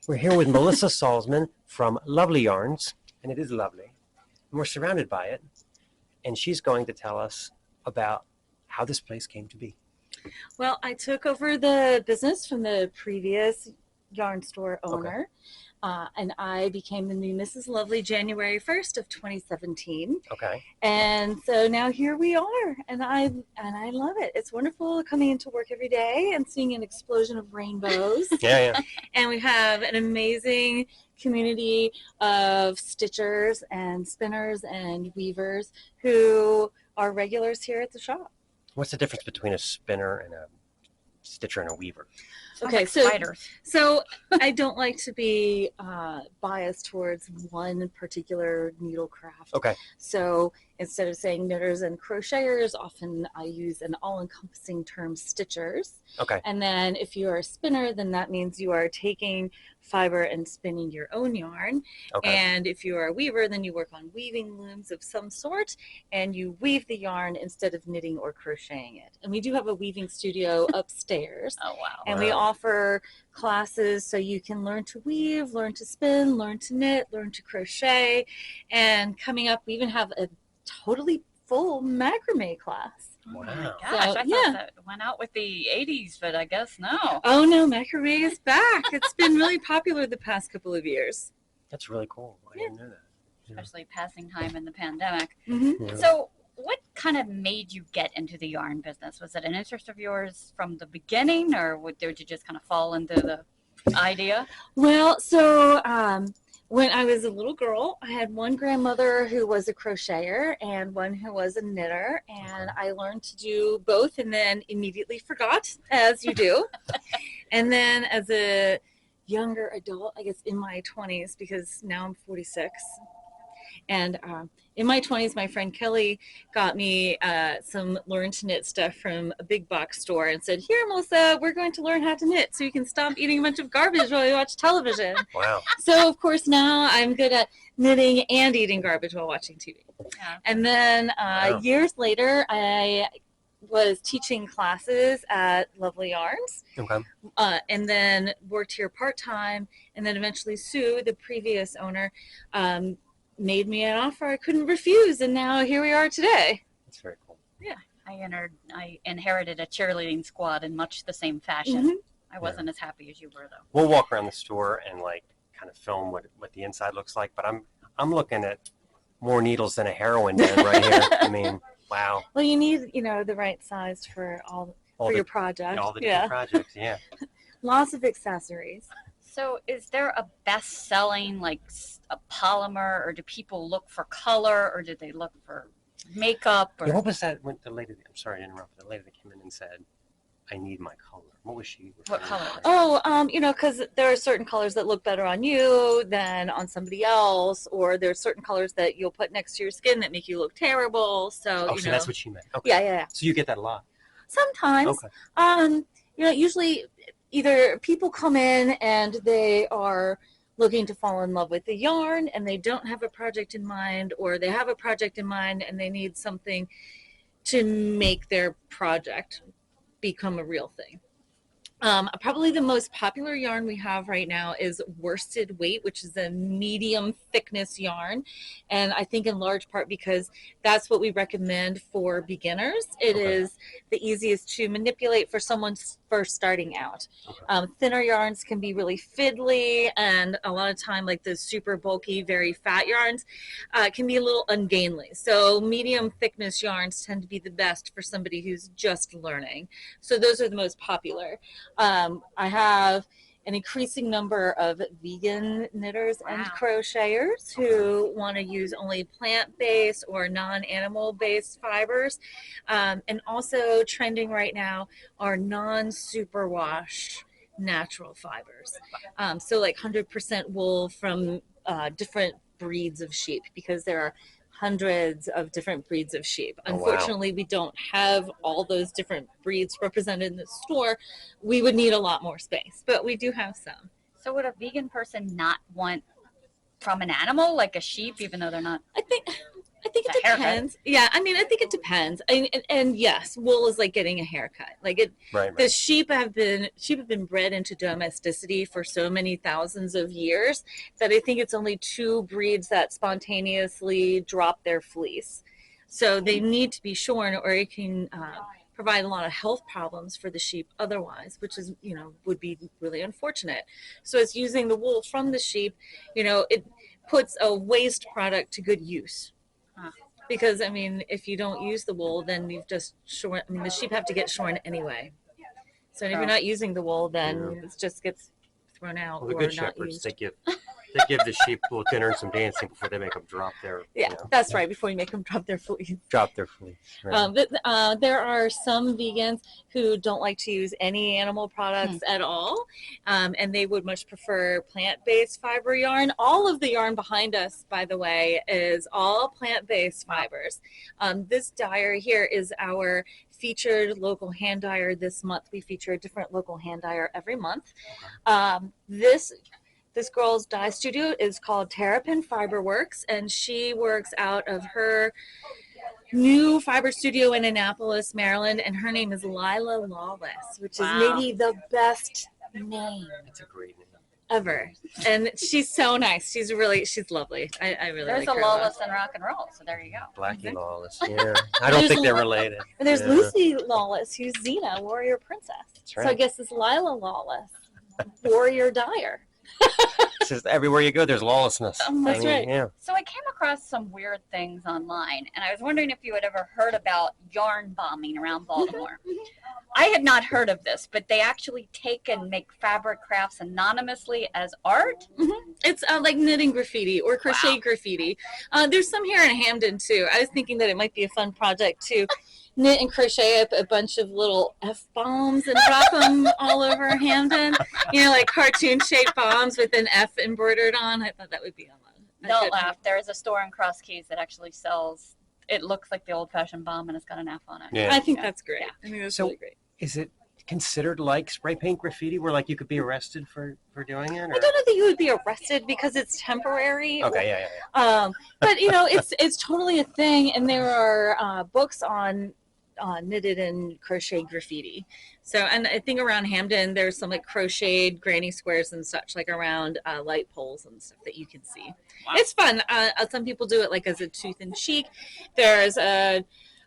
We're here with Melissa Salzman from Lovelyarns, and it is lovely. And we're surrounded by it, and she's going to tell us about how this place came to be. Well, I took over the business from the previous yarn store owner, and I became the new Mrs. Lovely January 1st of 2017. Okay. And so now here we are, and I love it. It's wonderful coming into work every day and seeing an explosion of rainbows. Yeah. And we have an amazing community of stitchers and spinners and weavers who are regulars here at the shop. What's the difference between a spinner and a stitcher and a weaver? Okay, like so spiders. so I don't like to be biased towards one particular needle craft. Okay. So instead of saying knitters and crocheters, often I use an all-encompassing term, stitchers. Okay. And then if you are a spinner, then that means you are taking fiber and spinning your own yarn. Okay. And if you are a weaver, then you work on weaving looms of some sort, and you weave the yarn instead of knitting or crocheting it. And we do have a weaving studio upstairs. Oh, wow. And we offer classes so you can learn to weave, learn to spin, learn to knit, learn to crochet. And coming up, we even have a totally full macrame class. Oh Wow. my gosh, So, I thought yeah. that went out with the 80s, but I guess no. Oh no, macrame is back. It's been really popular the past couple of years. That's really cool. I didn't know that. Yeah. Especially passing time in the pandemic. Mm-hmm. Yeah. So what kind of made you get into the yarn business? Was it an interest of yours from the beginning, or did you just kind of fall into the idea? Well, so when I was a little girl, I had one grandmother who was a crocheter and one who was a knitter, and I learned to do both and then immediately forgot, as you do. And then as a younger adult, I guess in my 20s, because now I'm 46, and in my 20s, my friend Kelly got me some learn to knit stuff from a big box store and said, "Here, Melissa, we're going to learn how to knit so you can stop eating a bunch of garbage while you watch television." Wow. So, of course, now I'm good at knitting and eating garbage while watching TV. Yeah. And then Wow. years later, I was teaching classes at Lovelyarns, Okay. and then worked here part-time. And then eventually Sue, the previous owner, made me an offer I couldn't refuse, and now here we are today. That's very cool. I inherited a cheerleading squad in much the same fashion. Mhm. I wasn't as happy as you were, though. We'll walk around the store and like kind of film what the inside looks like, but I'm looking at more needles than a heroin den right here. I mean, wow. Well, you need, the right size for All for the, your project. all the different projects. Yeah. Lots of accessories. So is there a best-selling, like a polymer, or do people look for color, or do they look for makeup? Or... Yeah, what was that when the lady, I'm sorry to interrupt, the lady that came in and said, "I need my color." What was she? What color? Oh, because there are certain colors that look better on you than on somebody else, or there's certain colors that you'll put next to your skin that make you look terrible. So, Oh, so that's what she meant. Okay. Yeah. So you get that a lot. Sometimes, Okay. usually either people come in and they are looking to fall in love with the yarn and they don't have a project in mind, or they have a project in mind and they need something to make their project become a real thing. Probably the most popular yarn we have right now is worsted weight, which is a medium thickness yarn. And I think in large part because that's what we recommend for beginners. It is the easiest to manipulate for someone first starting out. Thinner yarns can be really fiddly, and a lot of time like the super bulky, very fat yarns can be a little ungainly. So medium thickness yarns tend to be the best for somebody who's just learning. So those are the most popular. I have an increasing number of vegan knitters and Wow. crocheters who want to use only plant-based or non-animal-based fibers. And also trending right now are non-superwash natural fibers. So like 100% wool from different breeds of sheep, because there are hundreds of different breeds of sheep. Oh, wow. Unfortunately, we don't have all those different breeds represented in the store. We would need a lot more space, but we do have some. So would a vegan person not want from an animal, like a sheep, even though they're not? I I think it It's a haircut. depends. Yeah, I mean, I think it depends. And yes, wool is like getting a haircut. Like it, Right. the sheep have been bred into domesticity for so many thousands of years that I think it's only two breeds that spontaneously drop their fleece. So they need to be shorn, or it can provide a lot of health problems for the sheep otherwise, which is would be really unfortunate. So it's using the wool from the sheep. It puts a waste product to good use. Huh. Because I mean, if you don't use the wool, then you've just shorn. I mean, the sheep have to get shorn anyway. So if you're not using the wool, then it just gets thrown out Well, the or good not shepherds, used. they give the sheep a little dinner and some dancing before they make them drop their That's right. Before you make them drop their fleece. Drop their fleece. Right. There are some vegans who don't like to use any animal products at all, and they would much prefer plant-based fiber yarn. All of the yarn behind us, by the way, is all plant-based fibers. This dyer here is our featured local hand dyer this month. We feature a different local hand dyer every month. This girl's dye studio is called Terrapin Fiber Works, and she works out of her new fiber studio in Annapolis, Maryland, and her name is Lila Lawless, which is maybe the best name. It's a great name. Ever. And she's so nice. She's lovely. I really There's like her. a Lawless in rock and roll, so there you go. Blackie Lawless. Yeah. I don't think they're related. And there's Lucy Lawless, who's Xena, warrior princess. That's right. So I guess it's Lila Lawless, warrior dyer. It's just everywhere you go, there's lawlessness. That's right. Yeah. So I came across some weird things online, and I was wondering if you had ever heard about yarn bombing around Baltimore. I had not heard of this, but they actually take and make fabric crafts anonymously as art. It's like knitting graffiti or crochet graffiti. There's some here in Hamden too. I was thinking that it might be a fun project to knit and crochet up a bunch of little F-bombs and drop them all over Hamden. Like cartoon-shaped bombs with an F embroidered on. I thought that would be a lot. Don't laugh. There is a store in Cross Keys that actually sells. It looks like the old-fashioned bomb, and it's got an F on it. Yeah. I think that's great. Yeah. I think that's So- really great. Is it considered like spray paint graffiti where like you could be arrested for doing it? Or? I don't know that you would be arrested because it's temporary. Okay, yeah. But it's totally a thing, and there are books on knitted and crochet graffiti. So, and I think around Hamden there's some like crocheted granny squares and such, like around light poles and stuff that you can see. Wow. It's fun. Some people do it like as a tooth and cheek. There's a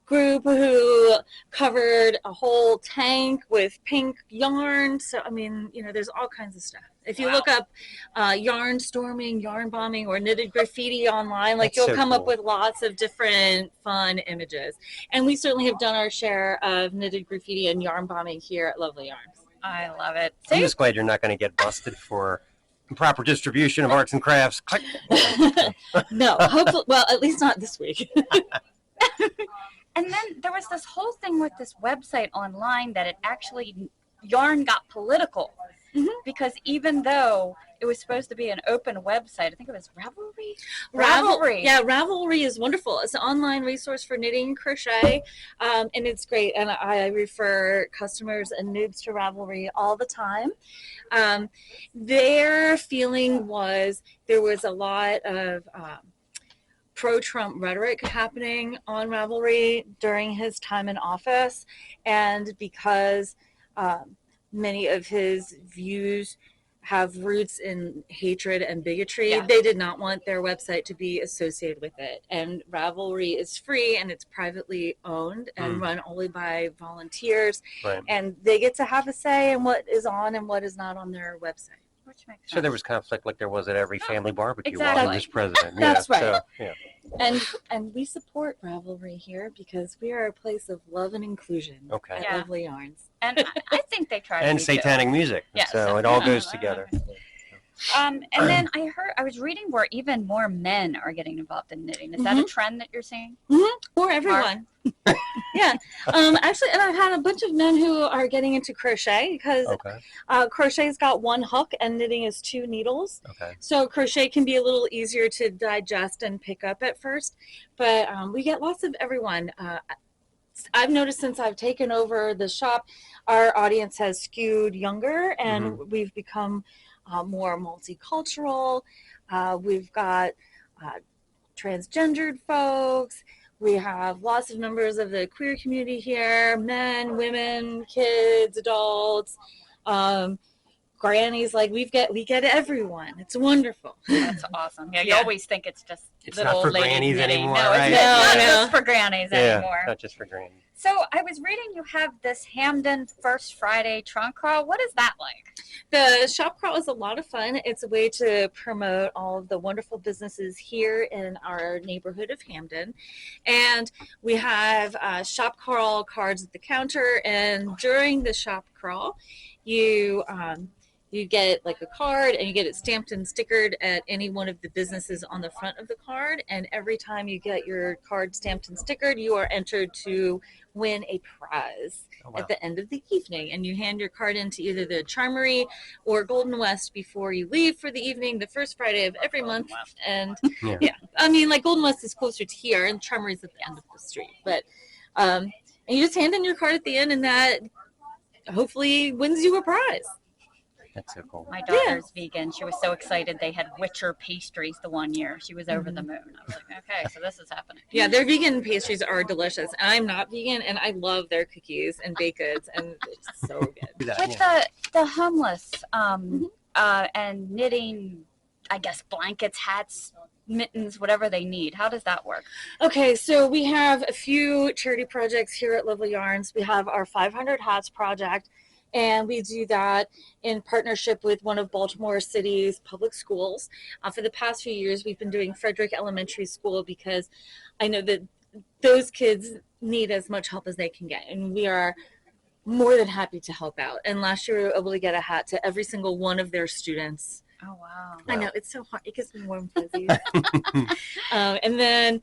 group who covered a whole tank with pink yarn. So I mean, there's all kinds of stuff. If you look up yarn storming, yarn bombing, or knitted graffiti online, like That's you'll so come cool. up with lots of different fun images. And we certainly have done our share of knitted graffiti and yarn bombing here at Lovelyarns. I love it. I'm See? just glad you're not going to get busted for improper distribution of arts and crafts. Click. No, hopefully, well, at least not this week. And then there was this whole thing with this website online that it actually, yarn got political. Because even though it was supposed to be an open website, I think it was Ravelry? Ravelry. Yeah, Ravelry is wonderful. It's an online resource for knitting and crochet, and it's great. And I refer customers and noobs to Ravelry all the time. Their feeling was there was a lot of pro-Trump rhetoric happening on Ravelry during his time in office, and because many of his views have roots in hatred and bigotry, they did not want their website to be associated with it. And Ravelry is free, and it's privately owned and run only by volunteers. Right. And they get to have a say in what is on and what is not on their website. Which makes So sense. there was conflict like there was at every family barbecue while Exactly. he was president. That's right. So, yeah. And we support Ravelry here because we are a place of love and inclusion Okay. at Yeah. Lovely Yarns. And I think they try to And be too. satanic music. Yes. So it all goes together. And then I was reading where even more men are getting involved in knitting. Is that a trend that you're seeing? For everyone. Yeah. Actually, and I've had a bunch of men who are getting into crochet because Okay. crochet's got one hook and knitting is 2 needles. Okay. So crochet can be a little easier to digest and pick up at first. But we get lots of everyone. I've noticed since I've taken over the shop, our audience has skewed younger, and we've become more multicultural. We've got transgendered folks. We have lots of members of the queer community here, men, women, kids, adults, grannies. Like we get everyone. It's wonderful. That's awesome. Yeah, you Yeah. always think it's just It's little not for old ladies grannies knitting. anymore, No, right? it's not No, just for grannies anymore. Not just for grannies. So I was reading you have this Hamden First Friday trunk crawl. What is that like? The shop crawl is a lot of fun. It's a way to promote all of the wonderful businesses here in our neighborhood of Hamden. And we have shop crawl cards at the counter. And during the shop crawl, you get like a card and you get it stamped and stickered at any one of the businesses on the front of the card. And every time you get your card stamped and stickered, you are entered to win a prize at the end of the evening. And you hand your card into either the Charmery or Golden West before you leave for the evening, the first Friday of every month. And yeah, I mean, like Golden West is closer to here and Charmery's at the end of the street. But and you just hand in your card at the end, and that hopefully wins you a prize. That's so cool. My daughter's vegan. She was so excited they had Witcher pastries the one year. She was over the moon. I was like, okay, so this is happening. Yeah, their vegan pastries are delicious. I'm not vegan, and I love their cookies and baked goods, and it's so good. With the homeless and knitting, I guess, blankets, hats, mittens, whatever they need, how does that work? Okay, so we have a few charity projects here at Lovelyarns. We have our 500 Hats project, and we do that in partnership with one of Baltimore City's public schools. For the past few years, we've been doing Frederick Elementary School because I know that those kids need as much help as they can get, and we are more than happy to help out. And last year, we were able to get a hat to every single one of their students. Oh, wow. I know, it's so hard. It gives me warm fuzzies. And then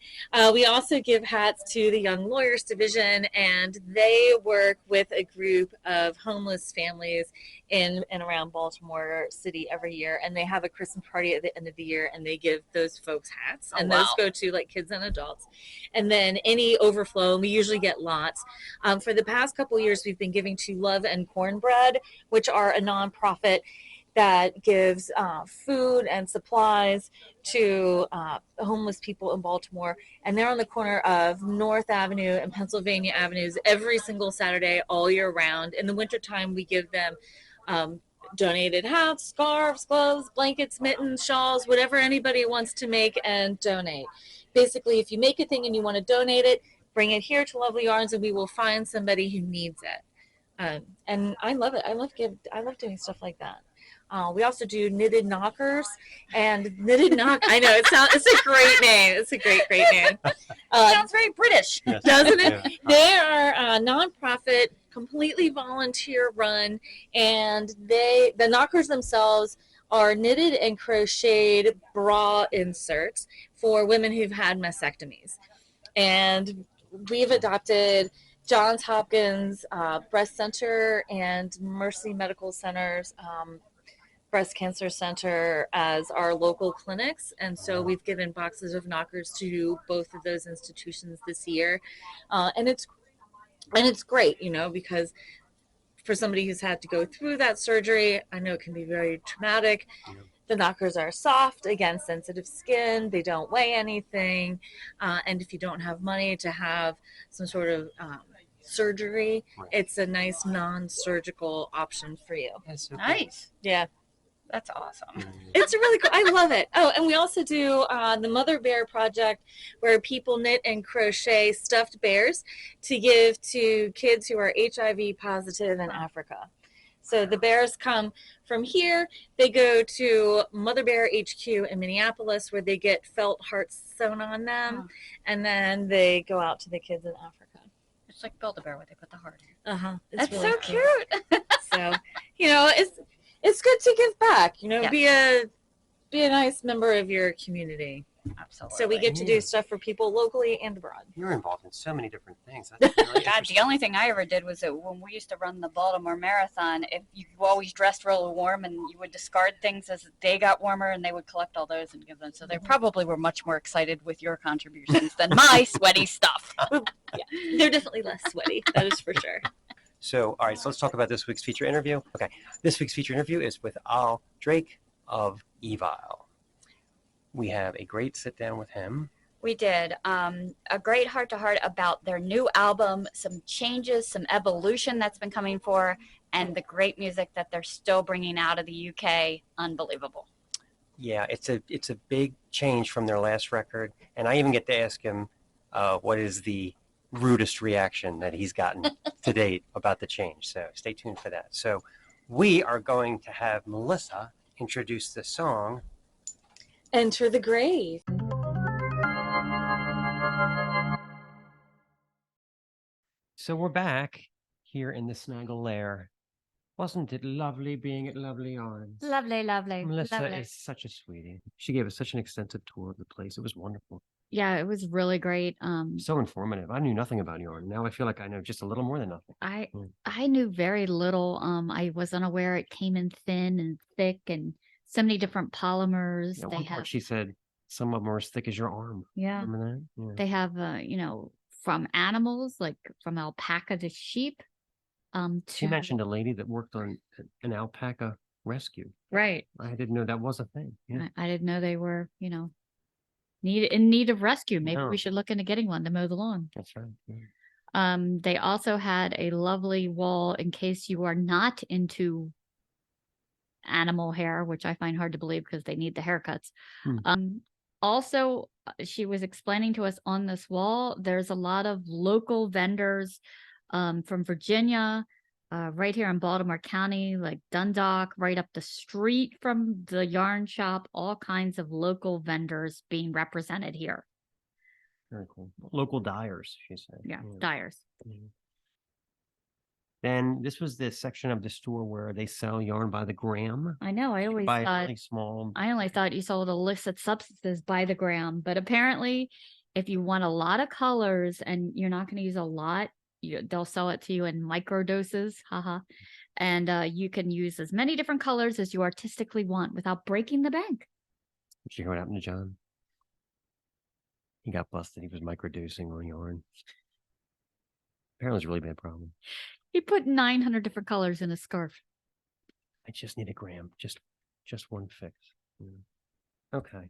we also give hats to the Young Lawyers Division, and they work with a group of homeless families in and around Baltimore City every year. And they have a Christmas party at the end of the year, and they give those folks hats. And those go to like kids and adults. And then any overflow, and we usually get lots. For the past couple of years, we've been giving to Love and Cornbread, which are a nonprofit that gives food and supplies to homeless people in Baltimore. And they're on the corner of North Avenue and Pennsylvania Avenues every single Saturday all year round. In the wintertime, we give them donated hats, scarves, gloves, blankets, mittens, shawls, whatever anybody wants to make and donate. Basically, if you make a thing and you want to donate it, bring it here to Lovelyarns and we will find somebody who needs it. And I love it. I love doing stuff like that. We also do knitted knockers and knitted knock. I know it's a great name. It's a great name. Sounds very British, doesn't it? Yeah. They are a nonprofit, completely volunteer run, and the knockers themselves are knitted and crocheted bra inserts for women who've had mastectomies. And we've adopted Johns Hopkins Breast Center and Mercy Medical Center's Breast Cancer Center as our local clinics. And so we've given boxes of knockers to both of those institutions this year. And it's great, you know, because for somebody who's had to go through that surgery, I know it can be very traumatic. The knockers are soft, again, sensitive skin. They don't weigh anything. And if you don't have money to have some sort of surgery, it's a nice non-surgical option for you. That's so nice. Yeah. That's awesome. It's really cool. I love it. Oh, and we also do the Mother Bear Project, where people knit and crochet stuffed bears to give to kids who are HIV positive in Africa. So the bears come from here. They go to Mother Bear HQ in Minneapolis, where they get felt hearts sewn on them, and then they go out to the kids in Africa. It's like Build-A-Bear, where they put the heart in. That's really so cool. Cute. So, you know, it's good to give back, you know, be a nice member of your community. Absolutely. So we get to do stuff for people locally and abroad. You're involved in so many different things. That's really God, the only thing I ever did was that when we used to run the Baltimore Marathon, if you always dressed really warm and you would discard things as the day got warmer, and they would collect all those and give them. So they probably were much more excited with your contributions than my sweaty stuff. Yeah, they're definitely less sweaty. That is for sure. So, all right, so let's talk about this week's feature interview. Okay, this week's feature interview is with Al Drake of Evile. We have a great sit down with him, We did. A great heart-to-heart about their new album, some changes, some evolution that's been coming for, and the great music that they're still bringing out of the UK. Unbelievable. Yeah, it's a big change from their last record, and I even get to ask him what is the rudest reaction that he's gotten to date about the change. So stay tuned for that. So we are going to have Melissa introduce the song Enter the Grave. So we're back here in the Snaggle Lair. Wasn't it lovely being at Lovelyarns? Lovely, lovely. Melissa lovely. is such a sweetie. She gave us such an extensive tour of the place. It was wonderful. Yeah, it was really great. So informative. I knew nothing about yarn. Now I feel like I know just a little more than nothing. I knew very little. I was unaware it came in thin and thick and so many different polymers. At They one part have, she said some of them are as thick as your arm. yeah, Remember that? Yeah. they have, from animals, like from alpaca to sheep. She mentioned a lady that worked on an alpaca rescue. right. I didn't know that was a thing. Yeah. I didn't know they were, in need of rescue. Maybe No. we should look into getting one to mow the lawn. That's right. Yeah. They also had a lovely wall in case you are not into animal hair, which I find hard to believe because they need the haircuts. Also, she was explaining to us on this wall, there's a lot of local vendors from Virginia, right here in Baltimore County, like Dundalk, right up the street from the yarn shop, all kinds of local vendors being represented here. Very cool. Local dyers, she said. Yeah, dyers. Yeah. Then this was the section of the store where they sell yarn by the gram. I know. I always Buy thought really small. I only thought you sold illicit substances by the gram, but apparently, if you want a lot of colors and you're not going to use a lot, they'll sell it to you in micro doses. Haha. And you can use as many different colors as you artistically want without breaking the bank. Did you hear what happened to John? He got busted. He was microdosing on yarn. Apparently, it's a really bad problem. He put 900 different colors in a scarf. I just need a gram. Just one fix. Yeah. Okay.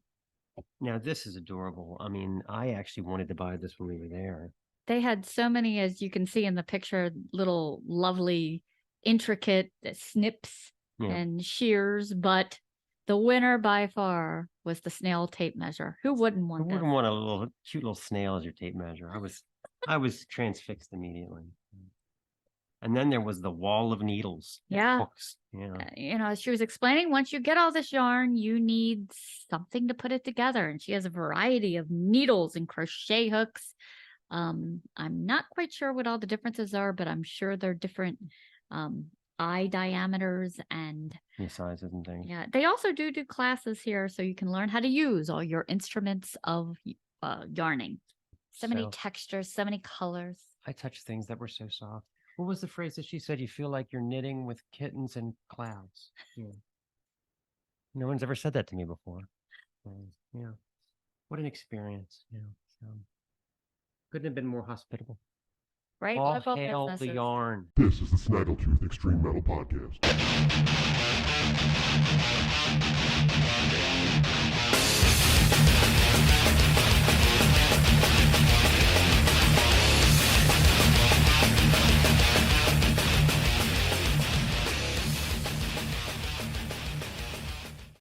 Now, this is adorable. I mean, I actually wanted to buy this when we were there. They had so many, as you can see in the picture, little lovely, intricate snips and shears, but the winner by far was the snail tape measure. Who wouldn't want that? Who wouldn't want a little cute little snail as your tape measure? I was transfixed immediately. And then there was the wall of needles. Yeah. Hooks. Yeah. She was explaining once you get all this yarn, you need something to put it together. And she has a variety of needles and crochet hooks. I'm not quite sure what all the differences are, but I'm sure they're different eye diameters and sizes and things. Yeah. They also do classes here so you can learn how to use all your instruments of yarning. So many textures, so many colors. I touched things that were so soft. What was the phrase that she said? You feel like you're knitting with kittens and clouds. Yeah. No one's ever said that to me before. Yeah. What an experience. Yeah. Couldn't have been more hospitable. Right? All hail the yarn. This is the Snaggletooth Extreme Metal Podcast.